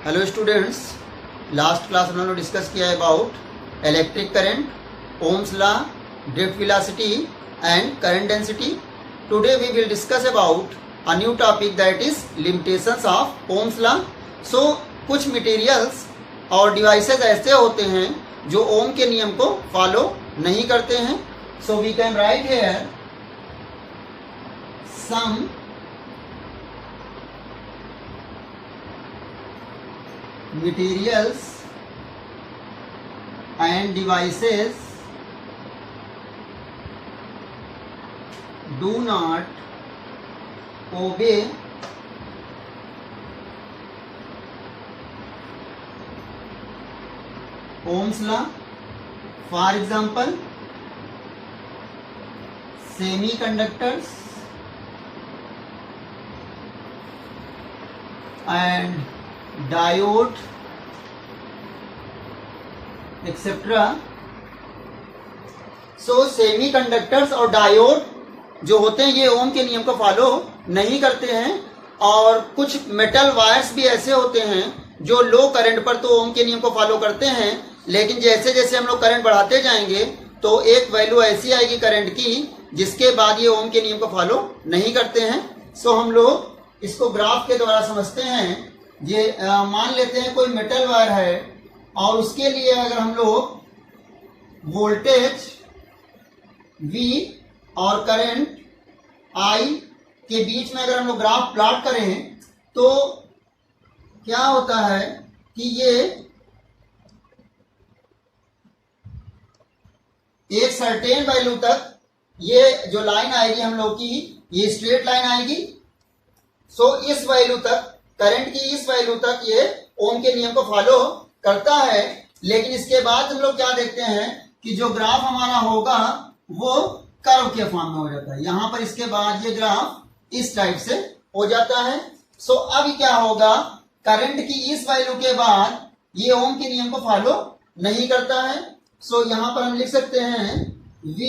Hello students, last class हम लोगों ने डिस्कस किया है about electric current, Ohm's law, drift velocity and current density. Today we will discuss about a new topic that is limitations of Ohm's law. So कुछ materials और devices ऐसे होते हैं जो ओम के नियम को फॉलो नहीं करते हैं. So we can write here some materials and devices do not obey Ohm's law. For example, semiconductors and diode etcetera. So semi conductors और डायोड जो होते हैं ये ओम के नियम को फॉलो नहीं करते हैं. और कुछ मेटल वायर्स भी ऐसे होते हैं जो लो करंट पर तो ओम के नियम को फॉलो करते हैं, लेकिन जैसे जैसे हम लोग करंट बढ़ाते जाएंगे तो एक वैल्यू ऐसी आएगी करंट की जिसके बाद ये ओम के नियम को फॉलो नहीं करते हैं. सो हम लोग इसको ग्राफ के द्वारा समझते हैं. ये मान लेते हैं कोई मेटल वायर है और उसके लिए अगर हम लोग वोल्टेज V और करंट I के बीच में अगर हम लोग ग्राफ प्लॉट करें तो क्या होता है कि ये एक सर्टेन वैल्यू तक ये जो लाइन आएगी हम लोग की ये स्ट्रेट लाइन आएगी. सो इस वैल्यू तक करंट की इस वैल्यू तक ये ओम के नियम को फॉलो करता है. लेकिन इसके बाद हम लोग क्या देखते हैं कि जो ग्राफ हमारा होगा वो कर्व के फॉर्म में हो जाता है. यहां पर इसके बाद ये ग्राफ इस टाइप से हो जाता है. सो अब क्या होगा, करंट की इस वैल्यू के बाद ये ओम के नियम को फॉलो नहीं करता है. सो यहां पर हम लिख सकते हैं V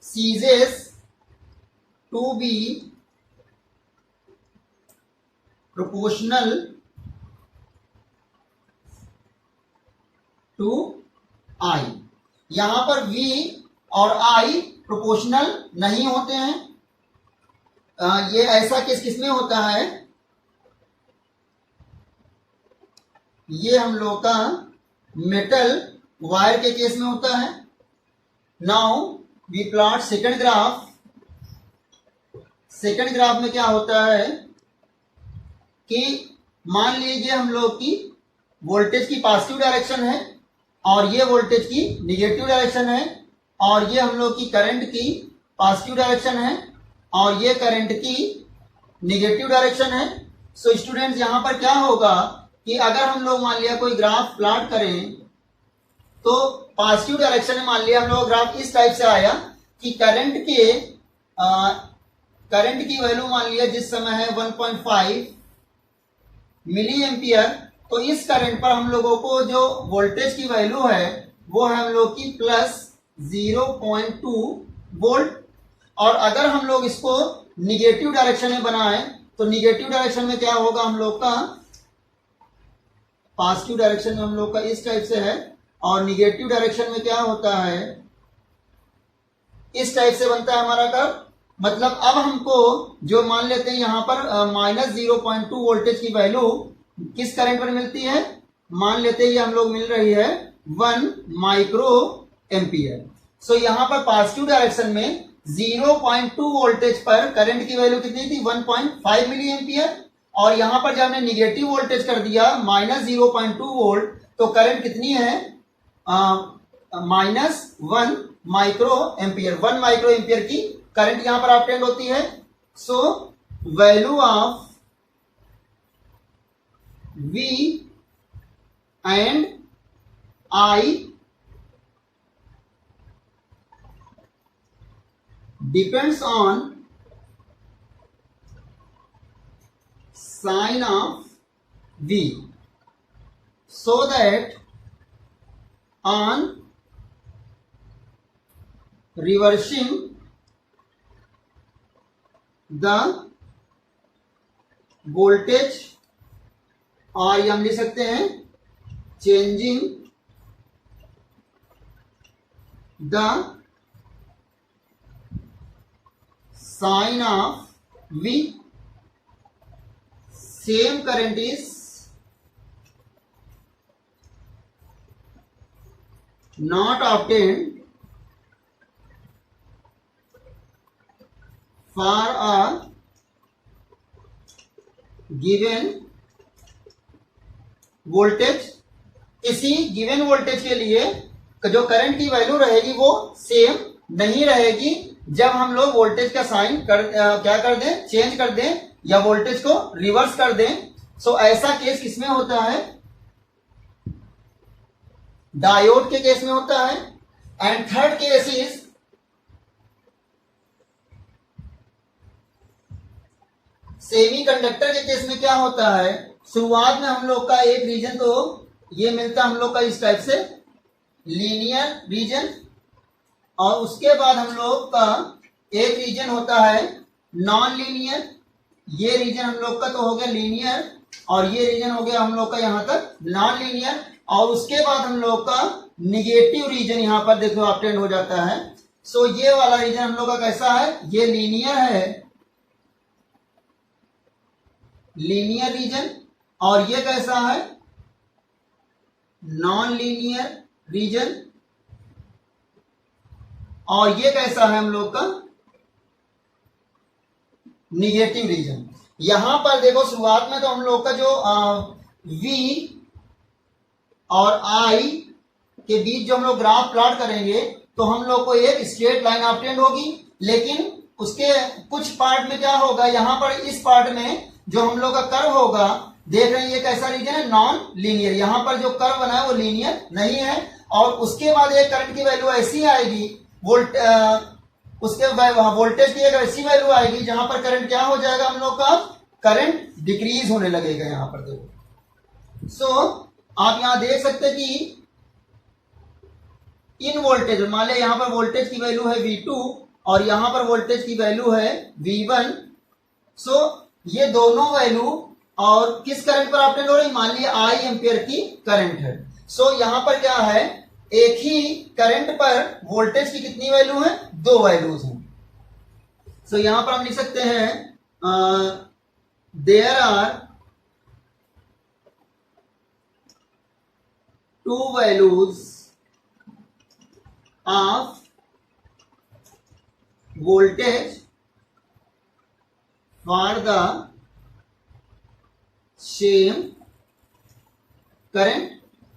ceases to be proportional to I. यहां पर V और I प्रोपोर्शनल नहीं होते हैं. ये ऐसा किस में होता है, ये हम लोग का मेटल वायर के केस में होता है. Now we plot second graph. Second graph में क्या होता है कि मान लीजिए हम लोग की वोल्टेज की पॉजिटिव डायरेक्शन है और ये वोल्टेज की निगेटिव डायरेक्शन है, और ये हम लोग की करंट की पॉजिटिव डायरेक्शन है और ये करंट की निगेटिव डायरेक्शन है. सो स्टूडेंट्स यहां पर क्या होगा कि अगर हम लोग मान लिया कोई ग्राफ प्लॉट करें तो पॉजिटिव डायरेक्शन में मान लिया हम लोग ग्राफ इस टाइप से आया कि करंट की वैल्यू मान लिया जिस समय है 1.5 मिली एम्पियर. तो इस करंट पर हम लोगों को जो वोल्टेज की वैल्यू है वो है हम लोग की प्लस 0.2 वोल्ट. और अगर हम लोग इसको निगेटिव डायरेक्शन में बनाएं तो निगेटिव डायरेक्शन में क्या होगा, हम लोग का पॉजिटिव डायरेक्शन में हम लोग का इस टाइप से है और निगेटिव डायरेक्शन में क्या होता है, इस टाइप से बनता है हमारा कर्व. मतलब अब हमको जो मान लेते हैं यहां पर -0.2 वोल्टेज की वैल्यू किस करंट पर मिलती है, मान लेते हैं ये हम लोग मिल रही है 1 माइक्रो एम्पियर. सो यहां पर पॉजिटिव डायरेक्शन में 0.2 वोल्टेज पर करंट की वैल्यू कितनी थी, 1.5 मिली एम्पियर. और यहां पर जब हमने निगेटिव वोल्टेज कर दिया -0.2 वोल्ट तो करंट कितनी है, -1 माइक्रो एम्पियर. 1 माइक्रो एम्पियर की करंट यहां पर ऑब्टेन होती है. So value of V and I depends on sign of V, so that on reversing the voltage और ये हम लिख सकते हैं changing the sign of V, same current is not obtained for a given voltage. किसी given voltage के लिए जो करंट की वैल्यू रहेगी वो सेम नहीं रहेगी जब हम लोग वोल्टेज का साइन क्या कर दें, चेंज कर दें या वोल्टेज को रिवर्स कर दें। सो ऐसा केस किसमें होता है, डायोड के केस में होता है। And third case is semiconductor के केस में क्या होता है, शुरुआत में हम लोग का एक रीजन तो ये मिलता है हम लोग का इस टाइप से लीनियर रीजन, और उसके बाद हम लोग का एक रीजन होता है नॉन लीनियर। ये रीजन हम लोग का तो हो गया लीनियर और ये रीजन हो गया हम लोग का यहां तक नॉन लीनियर, और उसके बाद हम लोग का निगेटिव रीजन यहां पर देखो ऑब्टेन हो जाता है। सो ये वाला रीजन हम लोग का कैसा है, ये लीनियर है, लीनियर रीजन, और ये कैसा है नॉन लीनियर रीजन, और ये कैसा है हम लोग का निगेटिव रीजन। यहां पर देखो शुरुआत में तो हम लोग का जो V और I के बीच जो हम लोग ग्राफ प्लॉट करेंगे तो हम लोग को एक स्ट्रेट लाइन ऑब्टेन होगी, लेकिन उसके कुछ पार्ट में क्या होगा, यहां पर इस पार्ट में जो हम लोग का कर्व होगा, देख रहे हैं ये कैसा रीजन है नॉन लीनियर, यहां पर जो कर्व बना है वो लीनियर नहीं है। और उसके बाद एक करंट की वैल्यू ऐसी आएगी उसके वोल्टेज की एक ऐसी वैल्यू आएगी जहां पर करंट क्या हो जाएगा, हम लोग का करंट डिक्रीज होने लगेगा। यहां पर देखो सो आप यहां देख सकते हैं कि इन वोल्टेज मान लिया यहां पर वोल्टेज की वैल्यू है V2 और यहां पर वोल्टेज की वैल्यू है V1। सो ये दोनों वैल्यू और किस करंट पर ऑब्टेन हो रही, मान लिया I एम्पियर की करंट है। सो यहां पर क्या है, एक ही करंट पर वोल्टेज की कितनी वैल्यू है, दो वैल्यूज हैं। सो यहां पर हम लिख सकते हैं there are two values of voltage for the same current.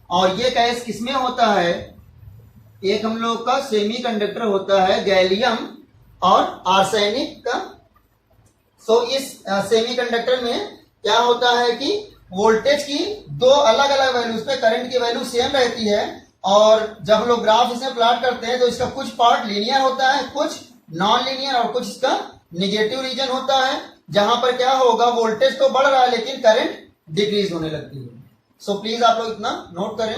और ये केस किसमें होता है, एक हम लोग का सेमीकंडक्टर होता है गैलियम और आर्सेनिक का। सो इस सेमीकंडक्टर में क्या होता है कि वोल्टेज की दो अलग अलग वैल्यूज पे करंट की वैल्यू सेम रहती है, और जब हम लोग ग्राफ इसमें प्लॉट करते हैं तो इसका कुछ पार्ट लीनियर होता है, कुछ नॉन लीनियर, और कुछ इसका निगेटिव रीजन होता है जहां पर क्या होगा, वोल्टेज तो बढ़ रहा है लेकिन करंट डिक्रीज होने लगती है। सो प्लीज आप लोग इतना नोट करें।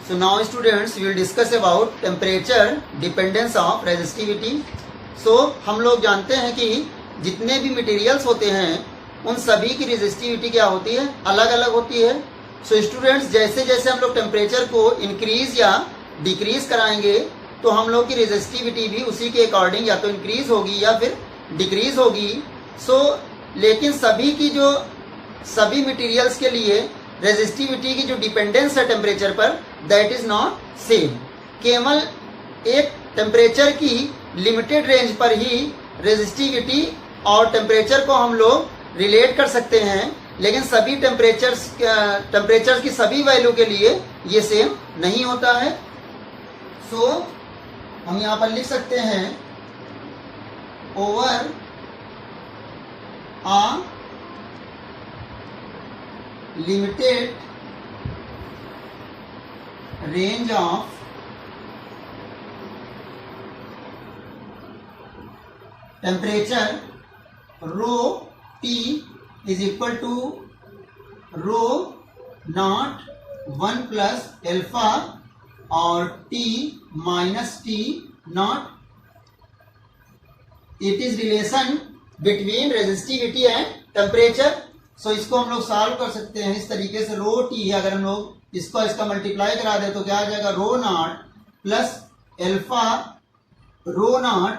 So now students we will discuss about temperature dependence of resistivity. So हम लोग जानते हैं कि जितने भी मटेरियल्स होते हैं उन सभी की रेजिस्टिविटी क्या होती है, अलग अलग होती है। सो स्टूडेंट्स जैसे जैसे हम लोग टेम्परेचर को इंक्रीज या डिक्रीज कराएंगे तो हम लोग की रेजिस्टिविटी भी उसी के अकॉर्डिंग या तो इंक्रीज होगी या फिर डिक्रीज होगी। सो लेकिन सभी मटेरियल्स के लिए रेजिस्टिविटी की जो डिपेंडेंस है टेम्परेचर पर, दैट इज नॉट सेम। केवल एक टेम्परेचर की लिमिटेड रेंज पर ही रेजिस्टिविटी और टेम्परेचर को हम लोग रिलेट कर सकते हैं, लेकिन सभी टेम्परेचर की सभी वैल्यू के लिए ये सेम नहीं होता है। सो हम यहां पर लिख सकते हैं over a limited range of temperature rho T is equal to rho not 1 plus alpha और T minus T not. It is relation between resistivity and temperature. So इसको हम लोग सॉल्व कर सकते हैं इस तरीके से, रो टी अगर हम लोग इसका मल्टीप्लाई करा दे तो क्या आ जाएगा, rho naught plus alpha rho naught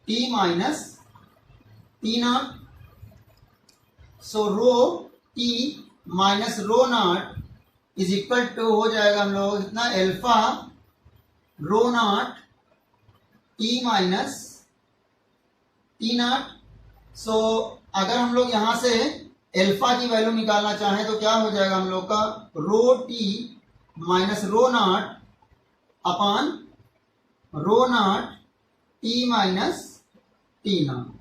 T minus T naught. So rho T minus rho naught is equal to हो जाएगा हम लोग इतना alpha rho naught T minus T naught. So अगर हम लोग यहां से एल्फा की वैल्यू निकालना चाहें तो क्या हो जाएगा हम लोग का, rho T minus rho naught upon rho naught T minus T naught.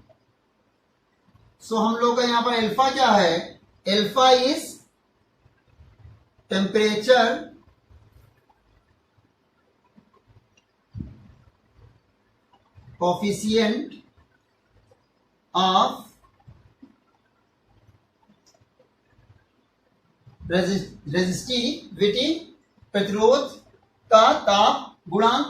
So हम लोग का यहां पर एल्फा क्या है, alpha is temperature coefficient of resistivity, प्रतिरोध का ताप गुणांक।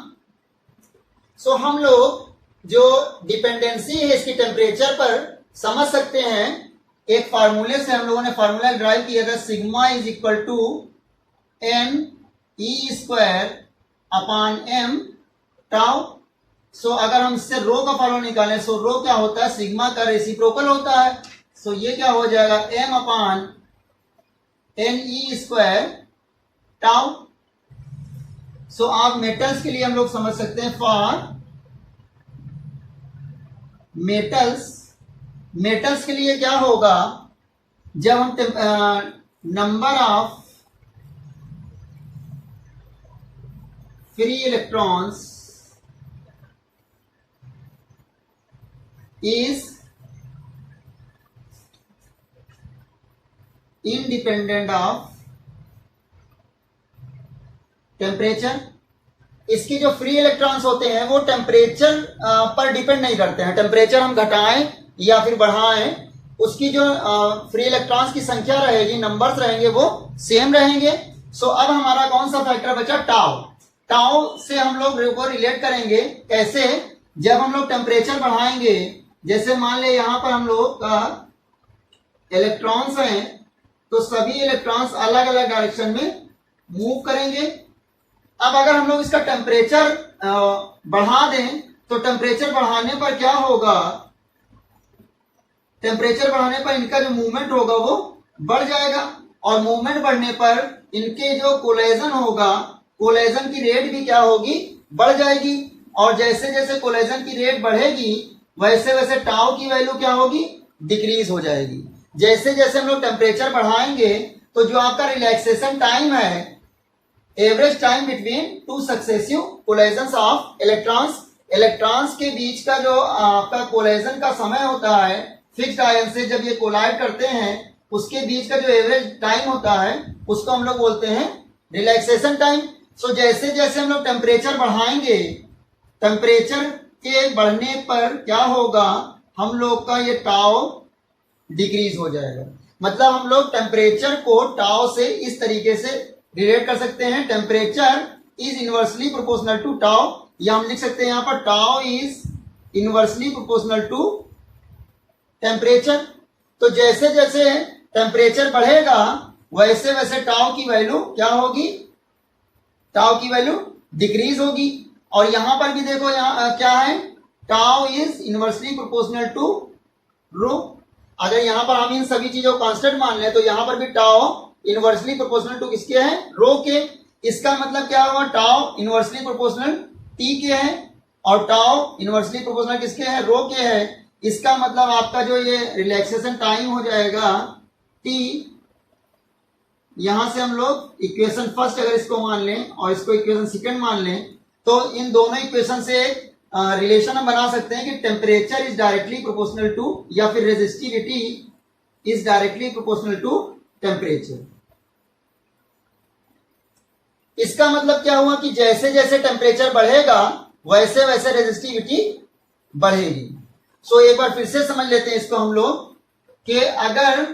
सो हम लोग जो डिपेंडेंसी है इसकी टेम्परेचर पर समझ सकते हैं, एक फार्मूले से हम लोगों ने फार्मूला ड्राइव किया था, sigma is equal to n e square upon m tau. So अगर हम इससे रो का फॉर्मूला निकालें, सो रो क्या होता है, सिग्मा का रेसिप्रोकल होता है। सो ये क्या हो जाएगा, m upon n e square tau. So आप मेटल्स के लिए हम लोग समझ सकते हैं, फॉर मेटल्स के लिए क्या होगा, जब हम number of free electrons is independent of temperature. इसकी जो फ्री इलेक्ट्रॉन्स होते हैं वो टेम्परेचर पर डिपेंड नहीं करते हैं, टेम्परेचर हम घटाएं या फिर बढ़ाएं, उसकी जो फ्री इलेक्ट्रॉन्स की संख्या रहेगी, नंबर्स रहेंगे वो सेम रहेंगे। सो अब हमारा कौन सा फैक्टर बचा, टाउ। टाउ से हम लोग को रिलेट करेंगे कैसे, जब हम लोग टेम्परेचर बढ़ाएंगे, जैसे मान ले यहां पर हम लोग का इलेक्ट्रॉन्स हैं तो सभी इलेक्ट्रॉन्स अलग अलग डायरेक्शन में मूव करेंगे। अब अगर हम लोग इसका टेम्परेचर बढ़ा दें तो टेम्परेचर बढ़ाने पर क्या होगा, टेम्परेचर बढ़ाने पर इनका जो मूवमेंट होगा वो बढ़ जाएगा, और मूवमेंट बढ़ने पर इनके जो कोलेजन होगा, कोलेजन की रेट भी क्या होगी, बढ़ जाएगी। और जैसे जैसे कोलेजन की रेट बढ़ेगी वैसे वैसे टाउ की वैल्यू क्या होगी, डिक्रीज हो जाएगी। जैसे जैसे हम लोग टेम्परेचर बढ़ाएंगे तो जो आपका रिलैक्सेशन टाइम है, average time between two successive collisions of electrons के बीच का जो आपका कोलेजन का समय होता है, फिक्स्ड आयन से जब ये कोलाइड करते हैं उसके बीच का जो एवरेज टाइम होता है उसको हम लोग बोलते हैं रिलैक्सेशन टाइम। सो जैसे जैसे हम लोग टेम्परेचर बढ़ाएंगे, टेम्परेचर के बढ़ने पर क्या होगा, हम लोग का ये टाउ डिक्रीज हो जाएगा। मतलब हम लोग टेम्परेचर को टाउ से इस तरीके से रिलेट कर सकते हैं, temperature is inversely proportional to tau, या हम लिख सकते हैं यहां पर tau is inversely proportional to temperature. तो जैसे जैसे टेम्परेचर बढ़ेगा वैसे वैसे टाउ की वैल्यू क्या होगी, टाउ की वैल्यू डिक्रीज होगी। और यहां पर भी देखो यहां क्या है, tau is inversely proportional to rho. अगर यहां पर हम इन सभी चीजों को कांस्टेंट मान लें तो यहां पर भी टाउ इनवर्सली प्रोपोर्शनल टू किसके है, रो के। इसका मतलब क्या हुआ, टाउ इनवर्सली प्रोपोर्शनल टी के है और टाउ इनवर्सली प्रोपोर्शनल किसके है, रो के है। इसका मतलब आपका जो ये रिलैक्सेशन टाइम हो जाएगा टी, यहां से हम लोग इक्वेशन फर्स्ट अगर इसको मान लें और इसको इक्वेशन सेकंड मान लें तो इन दोनों इक्वेशन से रिलेशन हम बना सकते हैं कि temperature is directly proportional to, या फिर resistivity is directly proportional to temperature. इसका मतलब क्या हुआ कि जैसे जैसे टेम्परेचर बढ़ेगा वैसे वैसे रेजिस्टिविटी बढ़ेगी। सो एक बार फिर से समझ लेते हैं इसको हम लोग, कि अगर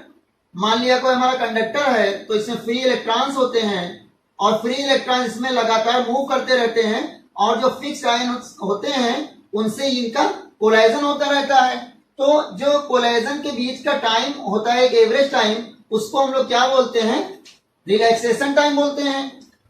मान लिया कोई हमारा कंडक्टर है तो इसमें फ्री इलेक्ट्रॉन्स होते हैं और फ्री इलेक्ट्रॉन इसमें लगातार मूव करते रहते हैं, और जो फिक्स्ड आयन होते हैं उनसे इनका कोलाइजन होता रहता है। तो जो कोलेजन के बीच का टाइम होता है, एक एवरेज टाइम, उसको हम लोग क्या बोलते हैं? रिलैक्सेशन टाइम बोलते हैं।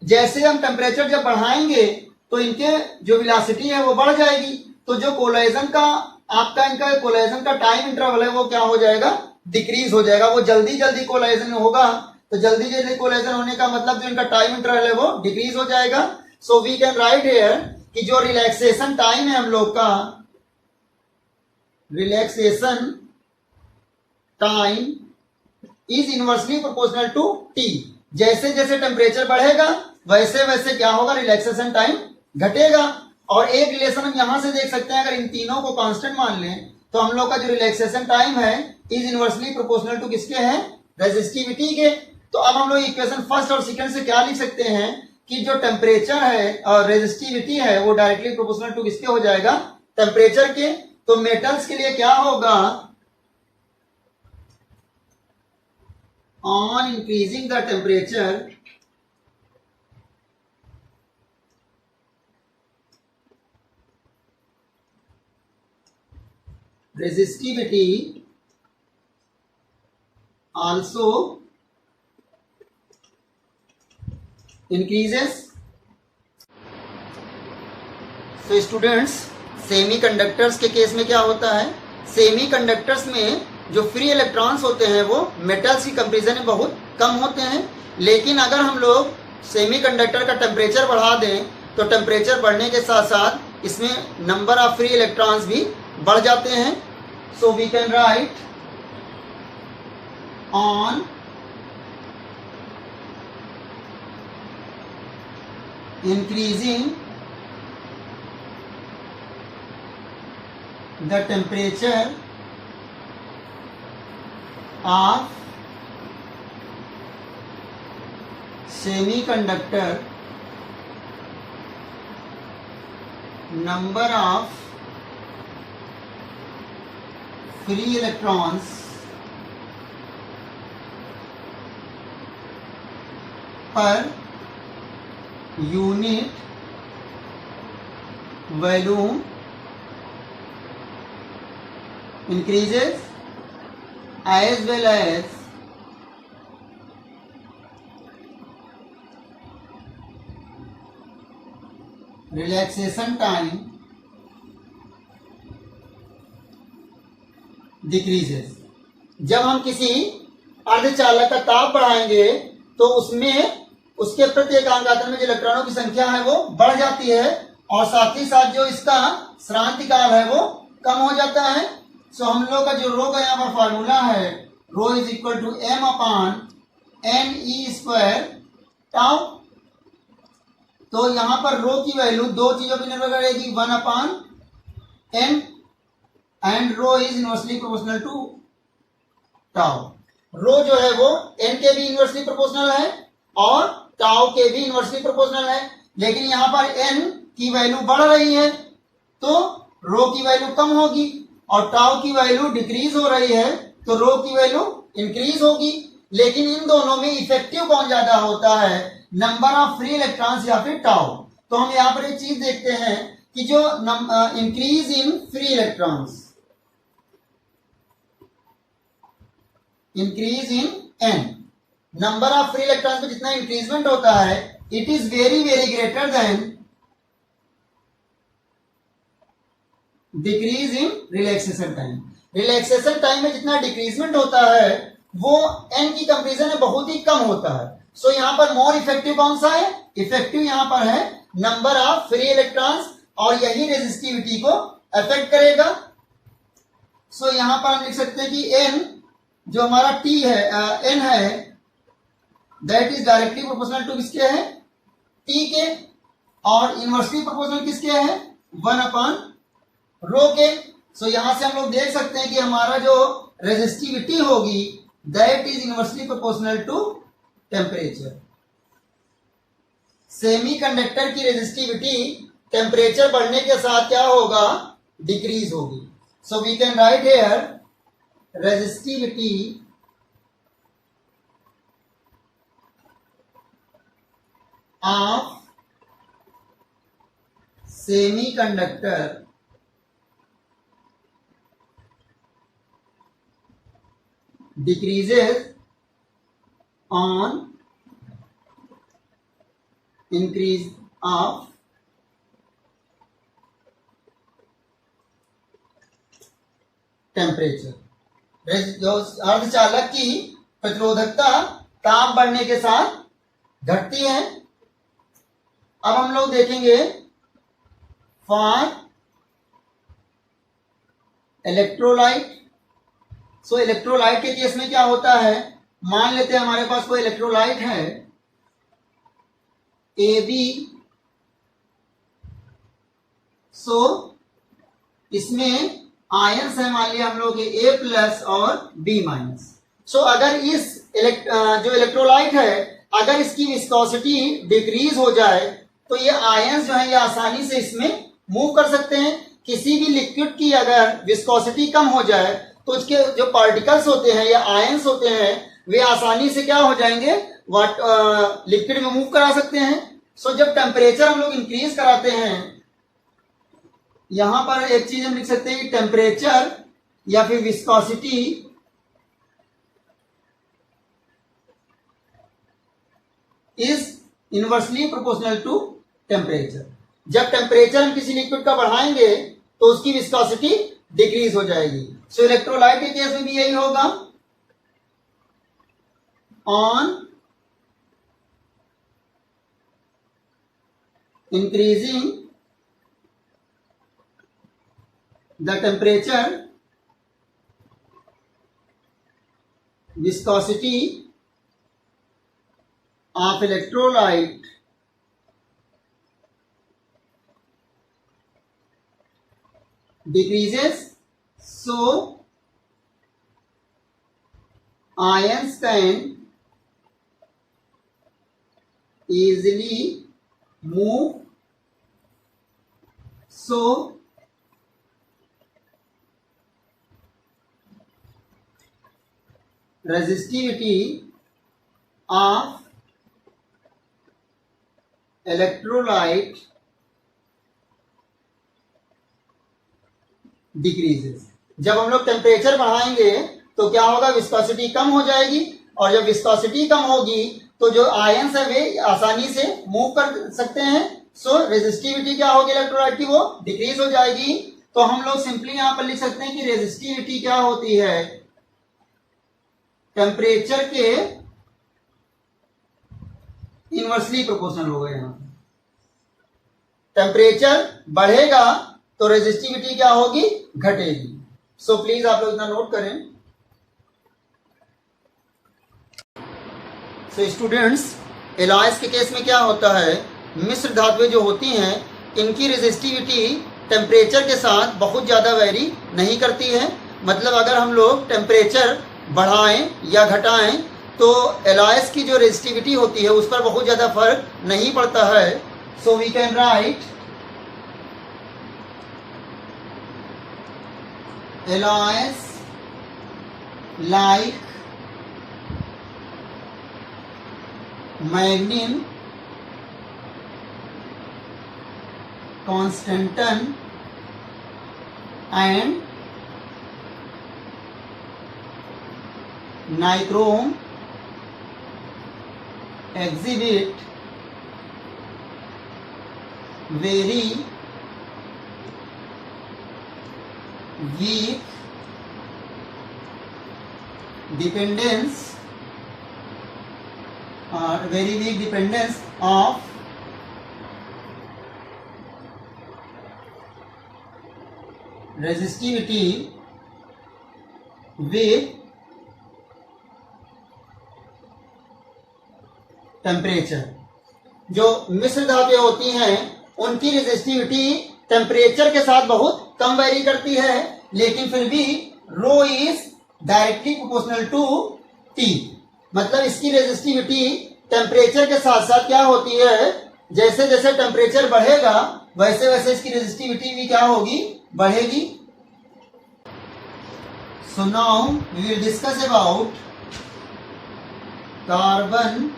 जैसे हम टेम्परेचर जब बढ़ाएंगे तो इनके जो वेलोसिटी है वो बढ़ जाएगी, तो जो कोलेजन का आपका इनका कोलेजन का टाइम इंटरवल है वो क्या हो जाएगा? डिक्रीज हो जाएगा। वो जल्दी जल्दी कोलेजन होगा, तो जल्दी जल्दी कोलेजन होने का मतलब जो इनका टाइम इंटरवल है वो डिक्रीज हो जाएगा। So we can write here कि जो रिलैक्सेशन टाइम है हम लोग का, relaxation time is inversely proportional to T. जैसे जैसे टेम्परेचर बढ़ेगा वैसे वैसे क्या होगा? रिलैक्सेशन टाइम घटेगा। और एक रिलेशन हम यहां से देख सकते हैं, अगर इन तीनों को कांस्टेंट मान लें तो हम लोग का जो रिलैक्सेशन टाइम है इज इनवर्सली प्रोपोर्शनल टू किसके है? रेजिस्टिविटी के। तो अब हम लोग इक्वेशन फर्स्ट और सेकंड से क्या लिख सकते हैं कि जो टेम्परेचर है और रेजिस्टिविटी है वो डायरेक्टली प्रोपोर्शनल टू किसके हो जाएगा? टेम्परेचर के। तो मेटल्स के लिए क्या होगा? On increasing the temperature, resistivity also increases। तो स्टूडेंट्स, सेमीकंडक्टर्स के केस में क्या होता है? सेमीकंडक्टर्स में जो फ्री इलेक्ट्रॉन्स होते हैं वो मेटल्स की कंपेरिजन में बहुत कम होते हैं। लेकिन अगर हम लोग सेमीकंडक्टर का टेम्परेचर बढ़ा दें तो टेम्परेचर बढ़ने के साथ साथ इसमें नंबर ऑफ फ्री इलेक्ट्रॉन्स भी बढ़ जाते हैं। So we can write on increasing the temperature of semiconductor, number of free electrons per unit volume increases as well as relaxation time decreases। जब हम किसी अर्धचालक का ताप बढ़ाएंगे तो उसमें उसके प्रति एकांक आयतन में जो इलेक्ट्रॉनों की संख्या है वो बढ़ जाती है, और साथ ही साथ जो इसका श्रांति काल है वो कम हो जाता है। सो हम लोग का जो रो का यहाँ पर फॉर्मूला है, rho is equal to m upon n e square tau. तो यहां पर रो की वैल्यू दो चीजों पर निर्भर करेगी, 1 upon n and rho is inversely proportional to tau. Rho जो है वो एन के भी इनवर्सली प्रोपोर्शनल है और टाउ के भी इनवर्सली प्रोपोर्शनल है। लेकिन यहां पर एन की वैल्यू बढ़ रही है तो रो की वैल्यू कम होगी, और टाउ की वैल्यू डिक्रीज हो रही है तो रो की वैल्यू इंक्रीज होगी। लेकिन इन दोनों में इफेक्टिव कौन ज्यादा होता है? नंबर ऑफ फ्री इलेक्ट्रॉन्स या फिर टाउ। तो हम यहां पर एक चीज देखते हैं कि जो increase in free electrons, increase in an, number of free electrons में जितना इंक्रीजमेंट होता है it is very very greater than decrease in relaxation time. Relaxation time में जितना डिक्रीजमेंट होता है वो एन की कंपेरिजन में बहुत ही कम होता है। सो यहां पर मोर इफेक्टिव कौन सा है? इफेक्टिव यहां पर है नंबर ऑफ फ्री इलेक्ट्रॉन्स, और यही रेजिस्टिविटी को अफेक्ट करेगा। सो यहां पर हम लिख सकते हैं कि एन जो हमारा टी है, एन है, that is directly proportional to किसके है? टी के, और इनवर्सली प्रोपोर्शनल किसके है? 1 अपान रो के। सो यहां से हम लोग देख सकते हैं कि हमारा जो रेजिस्टिविटी होगी that is inversely proportional to temperature. Semiconductor की रेजिस्टिविटी टेम्परेचर बढ़ने के साथ क्या होगा? डिक्रीज होगी। So we can write here resistivity of semiconductor decreases on increase of temperature. जो अर्धचालक की प्रतिरोधकता ताप बढ़ने के साथ घटती है। अब हम लोग देखेंगे फॉर इलेक्ट्रोलाइट। सो इलेक्ट्रोलाइट के केस में क्या होता है, मान लेते हैं हमारे पास कोई इलेक्ट्रोलाइट है AB। सो इसमें आयंस है, मान लिया हम लोग A+ और B-। सो अगर इस जो इलेक्ट्रोलाइट है अगर इसकी विस्कोसिटी डिक्रीज हो जाए तो ये आयंस जो है ये आसानी से इसमें मूव कर सकते हैं। किसी भी लिक्विड की अगर विस्कोसिटी कम हो जाए तो उसके जो पार्टिकल्स होते हैं या आयंस होते हैं वे आसानी से क्या हो जाएंगे, लिक्विड में मूव करा सकते हैं। सो जब टेम्परेचर हम लोग इंक्रीज कराते हैं, यहां पर एक चीज हम लिख सकते हैं कि टेम्परेचर या फिर viscosity is inversely proportional to temperature. जब टेम्परेचर हम किसी लिक्विड का बढ़ाएंगे तो उसकी विस्कोसिटी डिक्रीज हो जाएगी। सो इलेक्ट्रोलाइट के केस में भी यही होगा। On increasing the temperature, viscosity of electrolyte decreases, so ions can easily move, so resistivity of electrolyte decreases। जब हम लोग टेम्परेचर बढ़ाएंगे तो क्या होगा, विस्कोसिटी कम हो जाएगी, और जब विस्कोसिटी कम होगी तो जो आयंस है वे आसानी से मूव कर सकते हैं। सो रेजिस्टिविटी क्या होगी इलेक्ट्रोलाइट की, वो डिक्रीज हो जाएगी। तो हम लोग सिंपली यहां पर लिख सकते हैं कि रेजिस्टिविटी क्या होती है, टेम्परेचर के इनवर्सली प्रोपोर्शनल होगा। यहां टेम्परेचर बढ़ेगा तो रेजिस्टिविटी क्या होगी, घटेगी। सो प्लीज आप लोग इतना नोट करें। सो स्टूडेंट्स, एलॉयज के केस में क्या होता है, मिश्र धातुएं जो होती हैं इनकी रेजिस्टिविटी टेम्परेचर के साथ बहुत ज़्यादा वेरी नहीं करती है। मतलब अगर हम लोग टेम्परेचर बढ़ाएं या घटाएं तो एलॉयज की जो रेजिस्टिविटी होती है उस पर बहुत ज़्यादा फर्क नहीं पड़ता है। So we can write alloys like manganin, Constantan and nichrome exhibit very weak dependence of resistivity with temperature. जो मिश्र धातुएं होती हैं उनकी रेजिस्टिविटी टेम्परेचर के साथ बहुत कम वेरी करती है, लेकिन फिर भी rho is directly proportional to T. मतलब इसकी रेजिस्टिविटी टेम्परेचर के साथ साथ क्या होती है, जैसे जैसे टेम्परेचर बढ़ेगा वैसे वैसे इसकी रेजिस्टिविटी भी क्या होगी, बढ़ेगी। So now we will discuss about carbon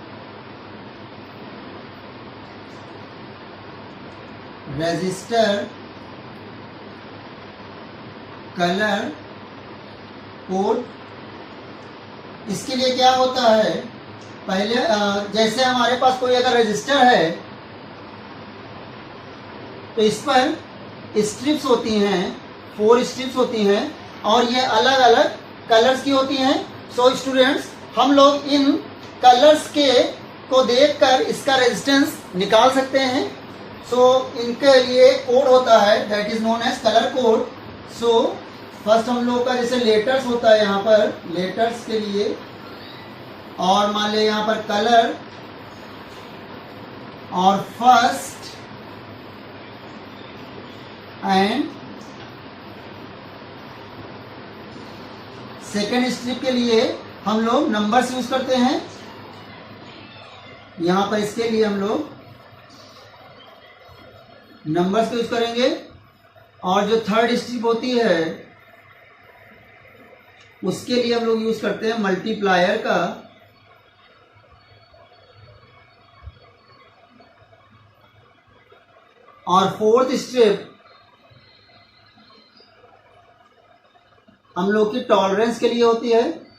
resistor color code इसके लिए क्या होता है, पहले जैसे हमारे पास कोई अगर रजिस्टर है तो इस पर स्ट्रिप्स होती हैं, 4 स्ट्रिप्स होती हैं और ये अलग अलग कलर्स की होती हैं। सो स्टूडेंट्स, हम लोग इन कलर्स को देखकर इसका रेजिस्टेंस निकाल सकते हैं। सो इनके लिए कोड होता है, that is known as colour code. So first हम लोग का जैसे लेटर्स होता है, यहाँ पर लेटर्स के लिए, और मान लिया यहाँ पर कलर और फर्स्ट एंड सेकेंड स्ट्रिप के लिए हम लोग नंबर्स यूज करते हैं। यहां पर इसके लिए हम लोग नंबर्स का यूज करेंगे। और जो थर्ड स्ट्रिप होती है उसके लिए हम लोग यूज करते हैं मल्टीप्लायर का। और फोर्थ स्ट्रिप हम लोग की टॉलरेंस के लिए होती है।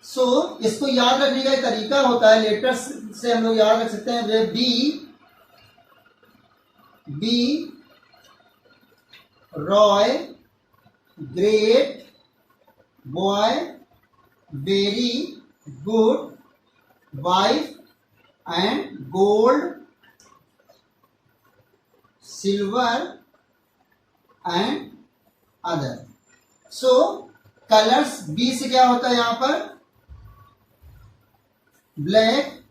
सो इसको याद रखने का एक तरीका होता है, लेटर्स से हम लोग याद रख सकते हैं। वे B Roy, great, boy, very good, wife and gold, silver and other. So colours B से क्या होता है, यहां पर black,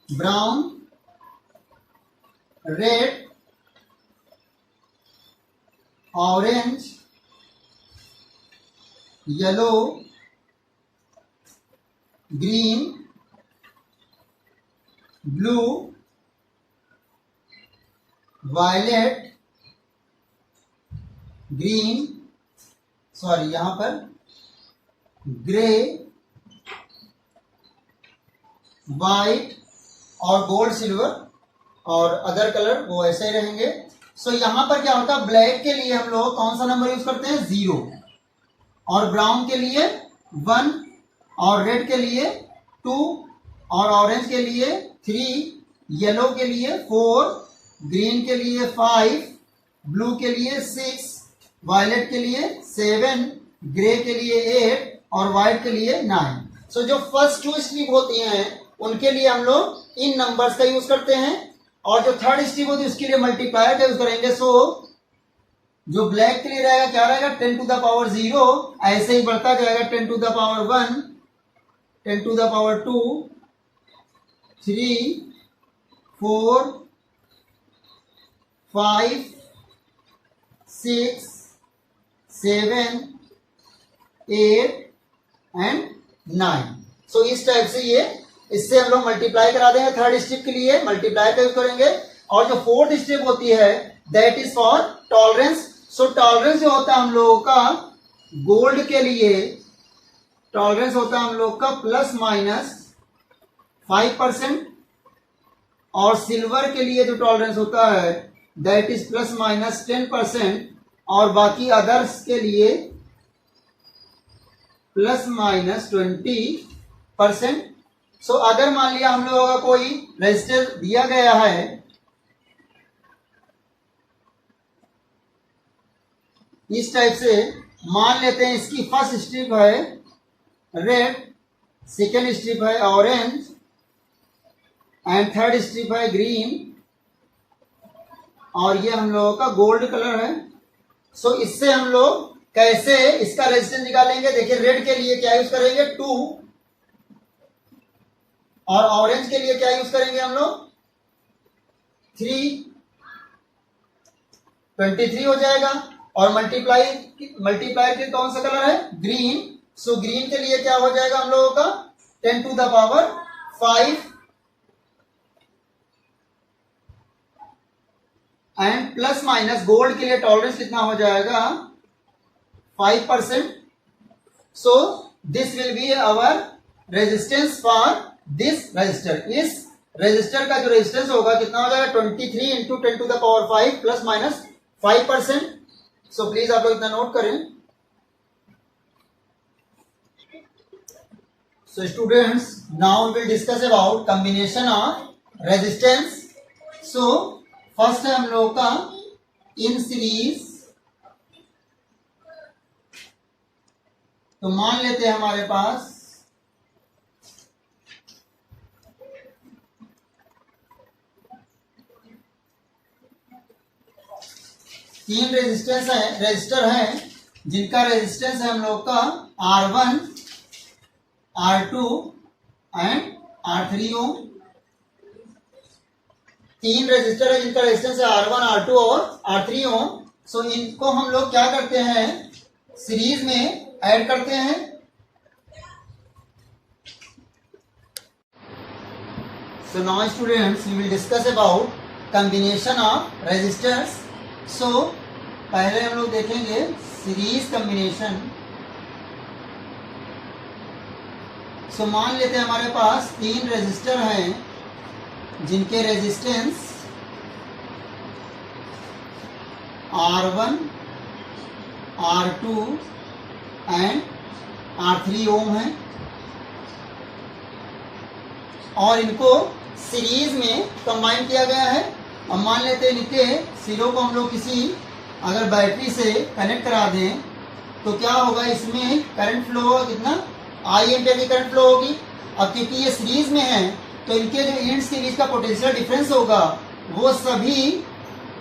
brown, red, orange, yellow, green, blue, violet, green, sorry यहां पर ग्रे, वाइट और गोल्ड, सिल्वर और अदर कलर वो ऐसे ही रहेंगे। सो यहां पर क्या होता है, ब्लैक के लिए हम लोग कौन सा नंबर यूज करते हैं, 0, और ब्राउन के लिए 1, और रेड के लिए 2, और ऑरेंज के लिए 3, येलो के लिए 4, ग्रीन के लिए 5, ब्लू के लिए 6, वायलेट के लिए 7, ग्रे के लिए 8 और व्हाइट के लिए 9। सो जो फर्स्ट 2 स्ट्रिप होती हैं उनके लिए हम लोग इन नंबर्स का यूज करते हैं, और जो थर्ड स्ट्रिप होती है उसके लिए मल्टीप्लायर का यूज करेंगे। सो जो ब्लैक के लिए रहेगा क्या रहेगा, 10 to the power 0, ऐसे ही बढ़ता जाएगा 10 to the power 1, 10 to the power 2, 3, 4, 5, 6, 7, 8 and 9। सो इस टाइप से ये इससे हम लोग मल्टीप्लाई करा देंगे। थर्ड स्ट्रिप के लिए मल्टीप्लाई का यूज करेंगे। और जो फोर्थ स्ट्रिप होती है that is for tolerance. So tolerance जो होता है हम लोगों का गोल्ड के लिए, टॉलरेंस होता है हम लोग का ±5%, और सिल्वर के लिए जो टॉलरेंस होता है दैट इज ±10%, और बाकी अदर्स के लिए ±20%। सो अगर मान लिया हम लोगों का कोई रजिस्टर दिया गया है, इस टाइप से मान लेते हैं इसकी फर्स्ट स्ट्रिप है रेड, सेकेंड स्ट्रिप है ऑरेंज एंड थर्ड स्ट्रिप है ग्रीन, और ये हम लोगों का गोल्ड कलर है। सो इससे हम लोग कैसे इसका रेजिस्टेंस निकालेंगे, देखिए रेड के लिए क्या यूज करेंगे 2, और ऑरेंज के लिए क्या यूज करेंगे हम लोग 3, 23 हो जाएगा। और मल्टीप्लाई के कौन सा कलर है, ग्रीन। सो ग्रीन के लिए क्या हो जाएगा हम लोगों का 10 to the power 5, and plus minus gold के लिए टॉलरेंस कितना हो जाएगा 5%। So this will be our resistance for this resistor. इस रजिस्टर का जो रेजिस्टेंस होगा कितना हो जाएगा 23 into 10 to the power 5 ±5%। So please आप लोग इतना नोट करें. So students, now we will discuss about combination of resistance. So first है हम लोग का इन सीरीज. तो मान लेते हैं हमारे पास तीन रजिस्टर है जिनका रेजिस्टेंस है हम लोग का R1, R2 एंड R3 ओम. तीन रजिस्टर है जिनका रेजिस्टेंस है R1, R2 और R3 ओम. सो इनको हम लोग क्या करते हैं, सीरीज में ऐड करते हैं. So now students, we will discuss about combination of resistors. सो पहले हम लोग देखेंगे सीरीज कॉम्बिनेशन. सो मान लेते हैं हमारे पास तीन रेजिस्टर हैं जिनके resistance R1, R2 and R3 ओम है और इनको सीरीज में कंबाइन किया गया है. अब मान लेते हैं इनके सिरों को हम लोग किसी अगर बैटरी से कनेक्ट करा दें तो क्या होगा, इसमें करंट फ्लो होगा कितना, I एम्पियर की करंट फ्लो होगी. अब क्योंकि ये सीरीज में है तो इनके जो एंड्स के बीच का पोटेंशियल डिफरेंस होगा वो सभी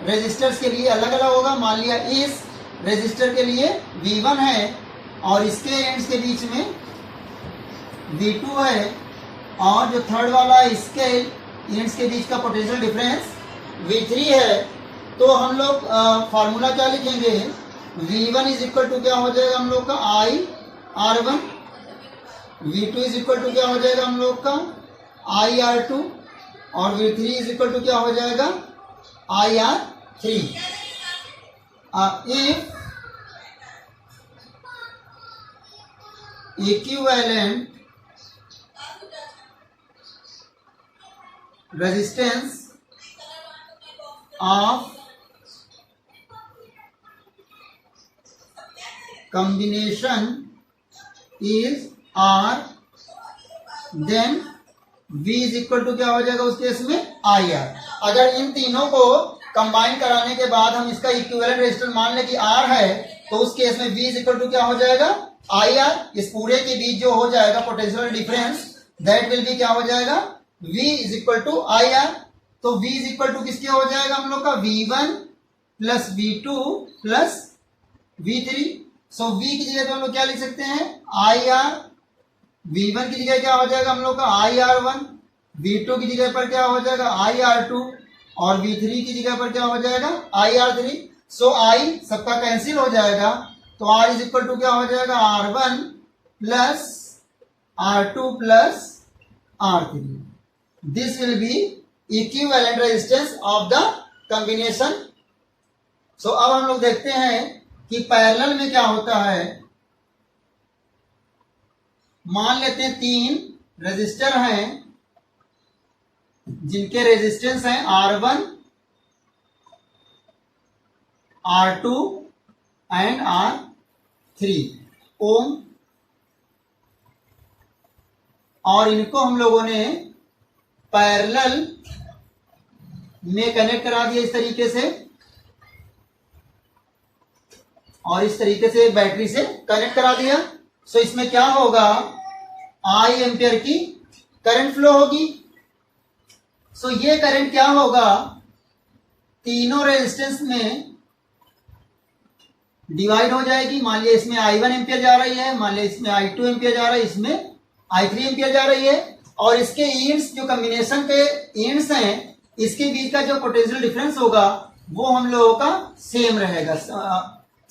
रेजिस्टर्स के लिए अलग अलग होगा. मान लिया इस रेजिस्टर के लिए V1 है और इसके एंड्स के बीच में V2 है और जो थर्ड वाला इसके एंड्स के बीच का पोटेंशियल डिफरेंस V3 है. तो हम लोग फार्मूला क्या लिखेंगे, V1 इज इक्वल टू क्या हो जाएगा हम लोग का I R1, V2 is equal to क्या हो जाएगा हम लोग का I R2 और V3 इज इक्वल टू क्या हो जाएगा I R3. If equivalent resistance of combination is R, then V is equal to क्या हो जाएगा उस केस में IR. अगर इन तीनों को कंबाइन कराने के बाद हम इसका इक्विवेलेंट रेजिस्टेंस मान लें कि R है तो उस केस में V इज इक्वल टू क्या हो जाएगा IR. इस पूरे के बीच जो हो जाएगा potential difference that will be क्या हो जाएगा V is equal to IR. तो V इज इक्वल टू किसके हो जाएगा हम लोग का V1 plus V2 plus V3. सो V की जगह पे हम लोग क्या लिख सकते हैं IR. V1 की जगह क्या हो जाएगा हम लोग का IR1, V2 की जगह पर क्या हो जाएगा IR2 और V3 की जगह पर क्या हो जाएगा IR3. सो I सबका कैंसिल हो जाएगा तो R इज इक्वल टू क्या हो जाएगा R1 plus R2 plus R3. This will be equivalent resistance of the combination. सो अब हम लोग देखते हैं कि पैरेलल में क्या होता है. मान लेते हैं तीन रेजिस्टर हैं जिनके रेजिस्टेंस हैं R1, R2 एंड R3 ओम और इनको हम लोगों ने पैरेलल में कनेक्ट करा दिया इस तरीके से और इस तरीके से बैटरी से कनेक्ट करा दिया. सो इसमें क्या होगा, I एम्पियर की करंट फ्लो होगी. सो ये करंट क्या होगा, तीनों रेजिस्टेंस में डिवाइड हो जाएगी. मान लिया इसमें I1 एम्पियर जा रही है, मान लिया इसमें I2 एम्पियर जा रहा है, इसमें I3 एम्पियर जा रही है और इसके एंड्स जो कॉम्बिनेशन के एंड्स हैं इसके बीच का जो पोटेंशियल डिफरेंस होगा वो हम लोगों का सेम रहेगा.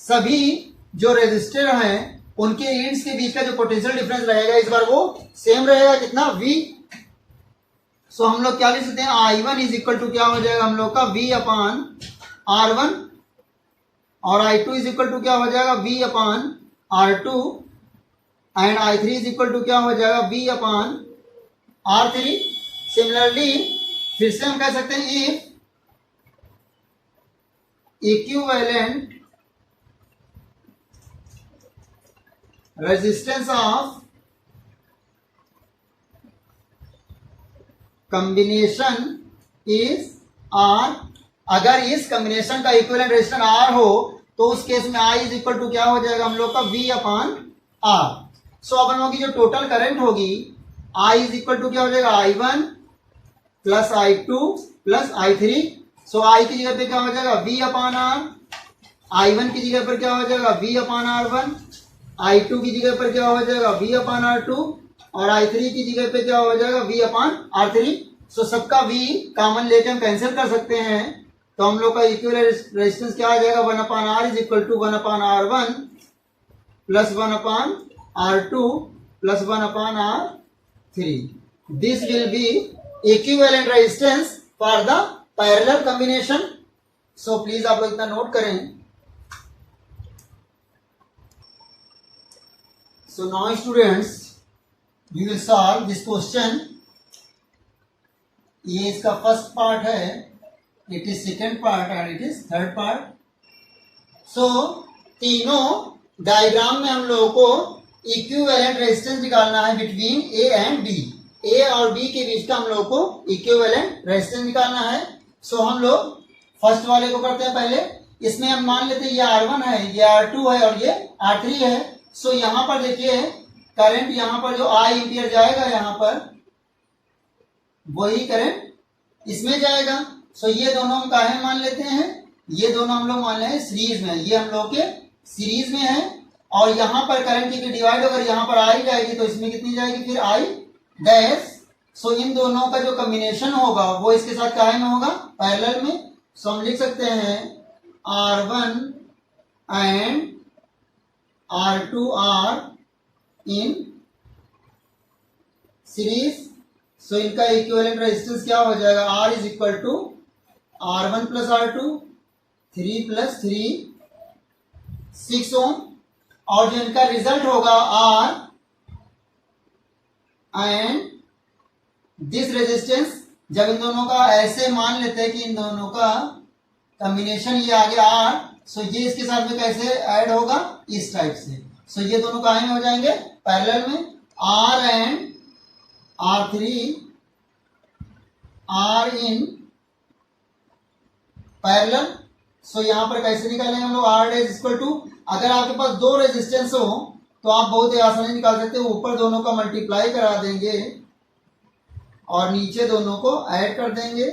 सभी जो रेजिस्टर हैं उनके एंड्स के बीच का जो पोटेंशियल डिफरेंस रहेगा इस बार वो सेम रहेगा कितना V. सो हम लोग क्या लिख सकते हैं I1 इज इक्वल टू क्या हो जाएगा हम लोग का V अपान R1 और I2 इज इक्वल टू क्या हो जाएगा V upon R2 and I3 is equal to क्या हो जाएगा V अपान R3. सिमिलरली फिर से हम कह सकते हैं if equivalent resistance of combination is R. अगर इस कॉम्बिनेशन का इक्विवेलेंट रेजिस्टेंस आर हो तो उस केस में आई इज इक्वल टू क्या हो जाएगा हम लोग का वी अपॉन आर। सो अब हम लोग की जो टोटल करंट होगी आई इज इक्वल टू क्या हो जाएगा I one plus I two plus I three. So I की जगह पे क्या हो जाएगा V upon R, I one की जगह पर क्या हो जाएगा V upon R one, I two की जगह पर क्या हो जाएगा वी अपॉन आर टू, और आई थ्री की जगह पे क्या हो जाएगा वी अपॉन आर थ्री। सो सबका वी कॉमन लेके हम कैंसिल कर सकते हैं, तो हम लोग का इक्विवेलेंट रेजिस्टेंस क्या आ जाएगा one upon R is equal to one upon R one plus one upon R two plus one upon R three. This will be equivalent resistance for the parallel combination. So please आप लोग इतना note करें। So now students we will solve this question. ये इसका first part है, it is second part and it is third part. So तीनों diagram में हम लोगों को इक्विवेलेंट रेजिस्टेंस निकालना है बिटवीन ए एंड बी। ए और बी के बीच का हम लोगों को इक्विवेलेंट रेजिस्टेंस निकालना है। सो हम लोग फर्स्ट वाले को करते हैं पहले। इसमें हम मान लेते हैं ये R1 है, ये R2 है और ये R3 है। सो यहाँ पर देखिए करंट यहाँ पर जो I एम्पियर जाएगा यहाँ पर वही करंट इसमें जाएगा। सो ये दोनों हम काहे मान लेते हैं, ये दोनों हम लोग मान रहे हैं सीरीज में, ये हम लोग के सीरीज में है। और यहाँ पर करंट की डिवाइड अगर यहाँ पर आई जाएगी तो इसमें कितनी जाएगी फिर आई डैश। सो इन दोनों का जो कॉम्बिनेशन होगा वो इसके साथ काहे में होगा पैरेलल में। सो हम लिख सकते हैं R1 and R2 are in series. So इनका इक्विवेलेंट रेजिस्टेंस क्या हो जाएगा R is equal to R1 plus R2 3 plus 3 6 ohm. और जो इनका रिजल्ट होगा R एंड दिस रेजिस्टेंस, जब इन दोनों का ऐसे मान लेते हैं कि इन दोनों का कॉम्बिनेशन ये आ गया R, सो ये इसके साथ में कैसे ऐड होगा इस टाइप से। सो ये दोनों काहे में हो जाएंगे पैरेलल में, R and R3 are in parallel. So यहां पर कैसे निकालेंगे हम लोग R डैश इक्वल टू, अगर आपके पास दो रेजिस्टेंस हो तो आप बहुत ही आसानी निकाल सकते हो। ऊपर दोनों का मल्टीप्लाई करा देंगे और नीचे दोनों को ऐड कर देंगे।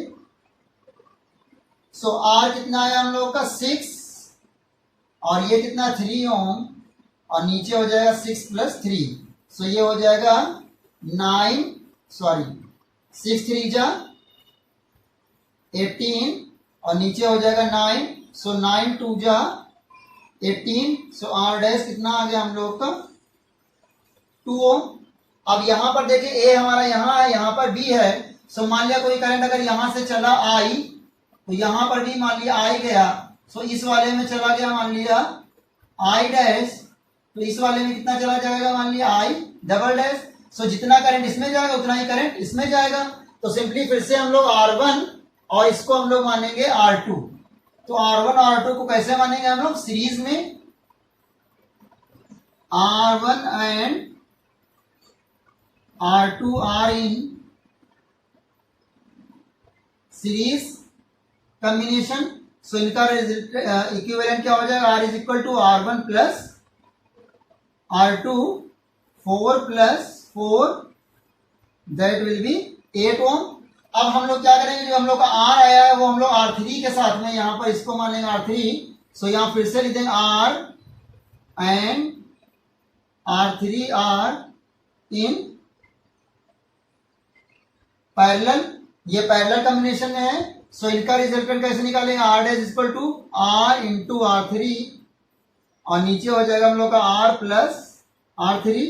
सो R कितना आया हम लोग का 6 और ये कितना 3 ओम और नीचे हो जाएगा 6 प्लस 3। सो ये हो जाएगा 9 6 3 जा 18 और नीचे हो जाएगा 9। सो 9 2 जा 18। सो R डैश कितना आ गया हम लोग का 2 ओम। अब यहां पर देखिए ए हमारा यहाँ है, यहाँ पर बी है। सो मान लिया कोई करंट अगर यहां से चला आई तो यहां पर भी मान लिया आई गया। सो इस वाले में चला गया मान लिया आई डैश, तो इस वाले में कितना चला जाएगा मान लिया आई डबल डैश। सो जितना करंट इसमें जाएगा उतना ही करंट इसमें जाएगा। तो सिंपली फिर से हम लोग R1 और इसको हम लोग मानेंगे R2। तो R1 और R2 को कैसे मानेंगे हम लोग सीरीज में, R1 and R2 are in series combination. So इनका इक्विवेलेंट क्या हो जाएगा R is equal to R1 plus R2 4 plus 4 that will be 8 ohm. अब हम लोग क्या करेंगे, जो हम लोग का R आया है वो हम लोग R3 के साथ में यहाँ पर इसको मान लेंगे R3। सो यहाँ फिर से लिख देंगे R and R3 are in parallel, ये पैरेलल कॉम्बिनेशन में है। सो इनका रिजल्टेंट कैसे निकालेंगे, R dash equal to R into R3 और नीचे हो जाएगा हम लोग का R प्लस R3।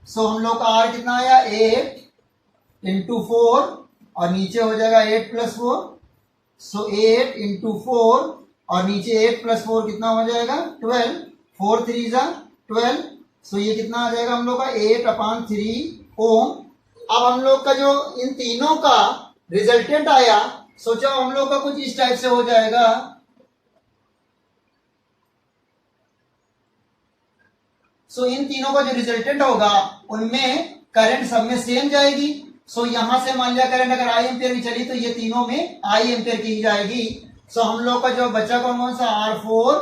सो हम लोग का R कितना आया 8 इंटू 4 और नीचे हो जाएगा 8 प्लस 4। सो 8 इंटू 4 और नीचे 8 प्लस 4 कितना हो जाएगा 12, 4 3 जा 12। सो ये कितना आ जाएगा हम लोग का 8/3 ओम। अब हम लोग का जो इन तीनों का रिजल्टेंट आया, सोचो हम लोग का कुछ इस टाइप से हो जाएगा। सो इन तीनों का जो रिजल्टेंट होगा उनमें करंट सब में सेम जाएगी। सो यहां से मान लिया करंट अगर आई एम्पियर की चली तो ये तीनों में आई एम्पियर की जाएगी। सो हम लोग का जो बच्चा कौन सा R4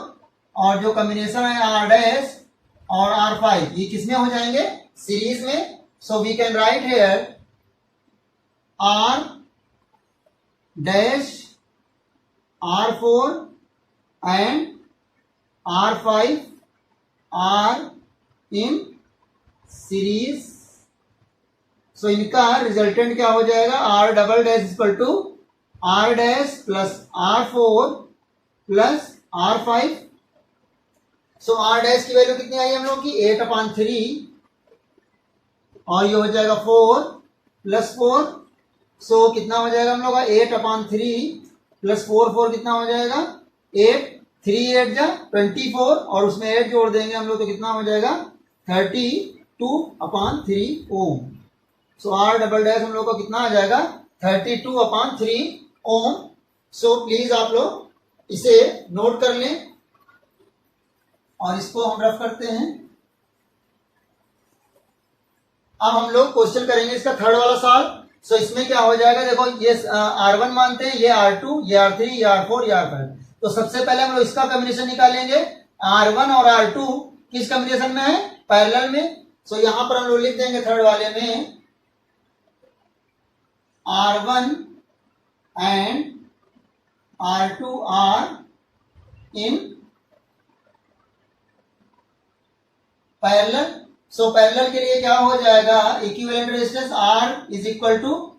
और जो कॉम्बिनेशन है R डैश और R5 ये किसमें हो जाएंगे, सीरीज में। So we can write here R dash R4 and R5 are in series. So इनका रिजल्टेंट क्या हो जाएगा, R double dash equal to R dash plus R4 plus R5। So R dash की वैल्यू कितनी आई हम लोग की 8/3 और ये हो जाएगा 4 प्लस 4। सो कितना हो जाएगा हम लोग का 8/3 प्लस 4 कितना हो जाएगा 8, 3 8 जा 24 और उसमें 8 जोड़ देंगे हम लोग तो कितना हो जाएगा 32/3 ओम। सो R डबल डैश हम लोग को कितना आ जाएगा 32/3 ओम। सो प्लीज आप लोग इसे नोट कर लें और इसको हम रफ करते हैं। अब हम लोग क्वेश्चन करेंगे इसका थर्ड वाला सवाल। सो इसमें क्या हो जाएगा, देखो ये R1 मानते हैं, ये R2, ये R3, ये R4, ये R5। तो सबसे पहले हम लोग इसका कॉम्बिनेशन निकालेंगे। R1 और R2 किस कॉम्बिनेशन में है, पैरेलल में। सो यहां पर हम लोग लिख देंगे थर्ड वाले में R1 and R2 are in parallel. So parallel के लिए क्या हो जाएगा, equivalent resistance R is equal to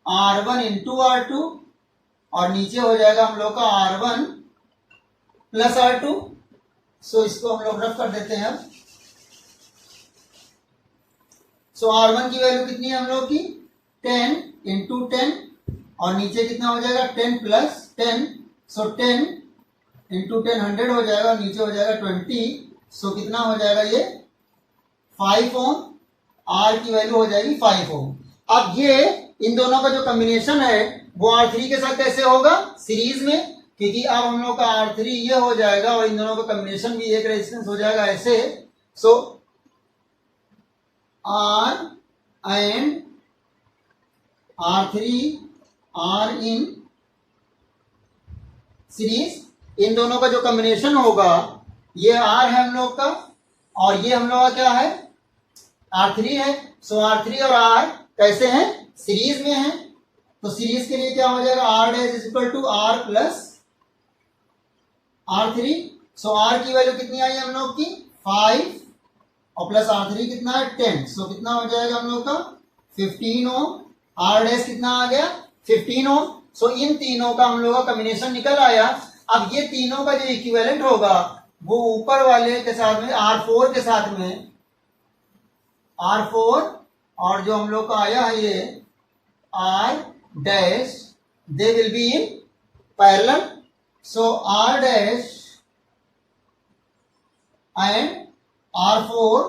R1 into R2 और नीचे हो जाएगा हम लोग का R1 प्लस R2। सो इसको हम लोग रफ कर देते हैं। सो R1 की वैल्यू कितनी है हम लोग की 10 इंटू 10 और नीचे कितना हो जाएगा 10 प्लस 10। सो 10 इंटू 10 100 हो जाएगा और नीचे हो जाएगा 20। सो कितना हो जाएगा ये 5 ओम। R की वैल्यू हो जाएगी 5 ओम। अब ये इन दोनों का जो कॉम्बिनेशन है वो R3 के साथ कैसे होगा, सीरीज में, क्योंकि अब हम लोग का R3 ये हो जाएगा और इन दोनों का कॉम्बिनेशन भी एक रेजिस्टेंस हो जाएगा ऐसे। So R and R3 are in series. इन दोनों का जो कॉम्बिनेशन होगा ये R है हम लोग का और ये हम लोग का क्या है R3 है। सो R3 और R कैसे हैं, सीरीज में है। तो सीरीज के लिए क्या हो जाएगा R dash is equal to R plus R3। So R की वैल्यू कितनी आई हम लोग की 5 और प्लस R3 कितना है 10। सो कितना हो जाएगा हम लोग का 15 ओम। R डैश कितना आ गया 15 ओम। सो इन तीनों का हम लोग का कॉम्बिनेशन निकल आया। अब ये तीनों का जो इक्विवेलेंट होगा वो ऊपर वाले के साथ में R4 के साथ में R4 और जो हम लोग का आया है ये R dash they will be in parallel. So R dash and R4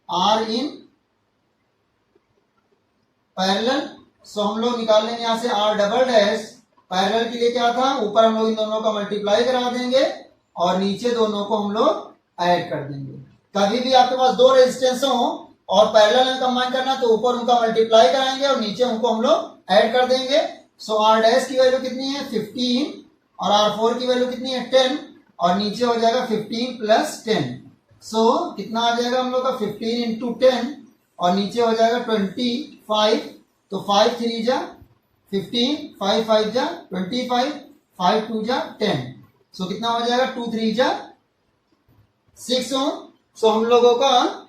are in parallel. So हम लोग निकाल लेंगे यहां से R डबल डैश। पैरेलल के लिए क्या था, ऊपर हम लोग इन दोनों का मल्टीप्लाई करा देंगे और नीचे दोनों को हम लोग ऐड कर देंगे। कभी भी आपके पास दो रेजिस्टेंस हो और पैरेलल में कंबाइन करना तो ऊपर उनका मल्टीप्लाई कराएंगे और नीचे उनको हम लोग ऐड कर देंगे। सो R डैश की वैल्यू कितनी है 15 और R4 की वैल्यू कितनी है 10 और नीचे हो जाएगा 15 प्लस 10। सो कितना आ जाएगा हम लोग का 15 इंटू 10 और नीचे हो जाएगा 25। तो 5 3 जा 15, 5 5 जा 25, 5 2 जा 10। सो कितना हो जाएगा 2 3 जा 6 ओम। सो हम लोगों का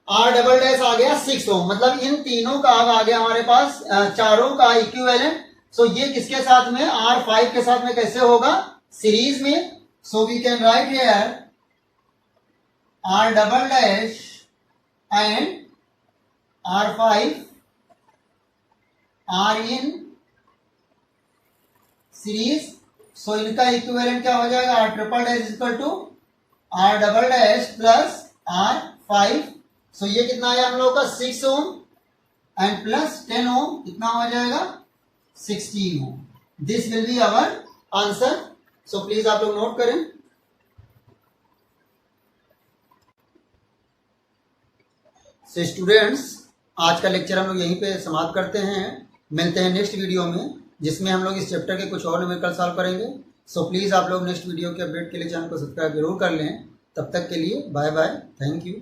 R डबल डैश आ गया 6 ओम। मतलब इन तीनों का आ गया हमारे पास चारों का इक्विवेलेंट। सो ये किसके साथ में R5 के साथ में कैसे होगा, सीरीज में। So we can write here R double dash and R5 are in series. So इनका इक्विवेलेंट क्या हो जाएगा R triple dash equal to R double dash plus R5। So ये कितना आया हम लोग का 6 ओम एंड प्लस 10 ओम कितना हो जाएगा 16 ohm. This will be our answer. So please आप लोग नोट करें। सो स्टूडेंट्स, आज का लेक्चर हम लोग यहीं पे समाप्त करते हैं। मिलते हैं नेक्स्ट वीडियो में, जिसमें हम लोग इस चैप्टर के कुछ और न्यूमेरिकल सॉल्व करेंगे। सो प्लीज़ आप लोग नेक्स्ट वीडियो के अपडेट के लिए चैनल को सब्सक्राइब जरूर कर लें। तब तक के लिए बाय बाय, थैंक यू।